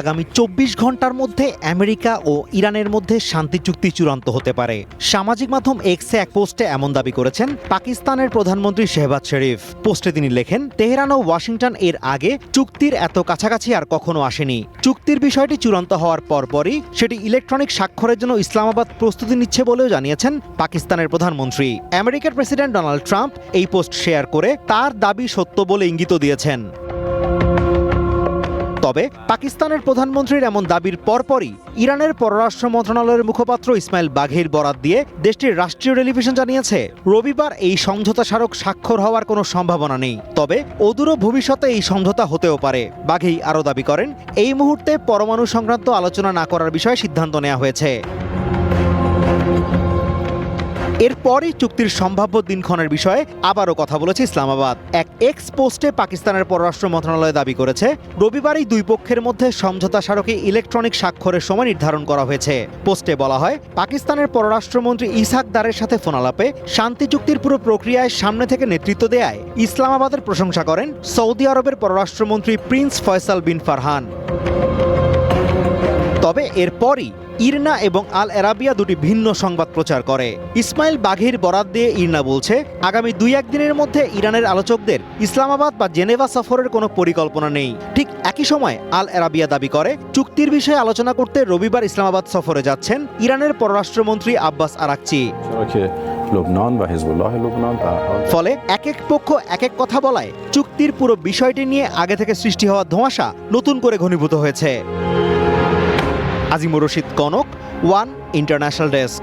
আগামী 24 ঘন্টার মধ্যে আমেরিকা ও ইরানের মধ্যে শান্তি চুক্তি চূড়ান্ত হতে পারে। সামাজিক মাধ্যম এক্সে এক পোস্টে এমন দাবি করেছেন পাকিস্তানের প্রধানমন্ত্রী শেহবাজ শরীফ। পোস্টে তিনি লেখেন, তেহরান ও ওয়াশিংটন এর আগে চুক্তির এত কাছাকাছি আর কখনো আসেনি। চুক্তির বিষয়টি চূড়ান্ত হওয়ার পরপরই সেটি ইলেকট্রনিক স্বাক্ষরের জন্য ইসলামাবাদ প্রস্তুতি নিচ্ছে বলেও জানিয়েছেন পাকিস্তানের প্রধানমন্ত্রী। আমেরিকার প্রেসিডেন্ট ডোনাল্ড ট্রাম্প এই পোস্ট শেয়ার করে তার দাবি সত্য বলে ইঙ্গিত দিয়েছেন। তবে পাকিস্তানের প্রধানমন্ত্রীর এমন দাবির পরপরই ইরানের পররাষ্ট্র মন্ত্রণালয়ের মুখপাত্র ইসমাইল বাঘের বরাত দিয়ে দেশটির রাষ্ট্রীয় টেলিভিশন জানিয়েছে, রবিবার এই সমঝোতা স্মারক স্বাক্ষর হওয়ার কোনো সম্ভাবনা নেই, তবে অদূর ভবিষ্যতে এই সমঝোতা হতেও পারে। বাঘেই আরও দাবি করেন, এই মুহূর্তে পরমাণু সংক্রান্ত আলোচনা না করার বিষয়ে সিদ্ধান্ত নেওয়া হয়েছে। এরপরই চুক্তির সম্ভাব্য দিনক্ষণের বিষয়ে আবারও কথা বলেছে ইসলামাবাদ। এক এক্স পোস্টে পাকিস্তানের পররাষ্ট্র মন্ত্রণালয় দাবি করেছে, রবিবারই দুই পক্ষের মধ্যে সমঝোতা স্মারকে ইলেকট্রনিক স্বাক্ষরের সময় নির্ধারণ করা হয়েছে। পোস্টে বলা হয়, পাকিস্তানের পররাষ্ট্রমন্ত্রী ইসহাক দারের সাথে ফোনালাপে শান্তি চুক্তির পুরো প্রক্রিয়ায় সামনে থেকে নেতৃত্ব দেয়ায় ইসলামাবাদের প্রশংসা করেন সৌদি আরবের পররাষ্ট্রমন্ত্রী প্রিন্স ফয়সাল বিন ফারহান। তবে এরপরই ইরনা এবং আল আরাবিয়া দুটি ভিন্ন সংবাদ প্রচার করে। ইসমাইল বাঘের বরাত দিয়ে ইরনা বলছে, আগামী 2-1 দিনের মধ্যে ইরানের আলোচকদের ইসলামাবাদ বা জেনেভা সফরের কোনো পরিকল্পনা নেই। ঠিক একই সময় আল আরাবিয়া দাবি করে, চুক্তির বিষয়ে আলোচনা করতে রবিবার ইসলামাবাদ সফরে যাচ্ছেন ইরানের পররাষ্ট্রমন্ত্রী আব্বাস আরাকচি। ফলে এক এক পক্ষ এক এক কথা বলায় চুক্তির পুরো বিষয়টি নিয়ে আগে থেকে সৃষ্টি হওয়া ধোঁয়াশা নতুন করে ঘনীভূত হয়েছে। Azimur Rashid Kanak, one international desk.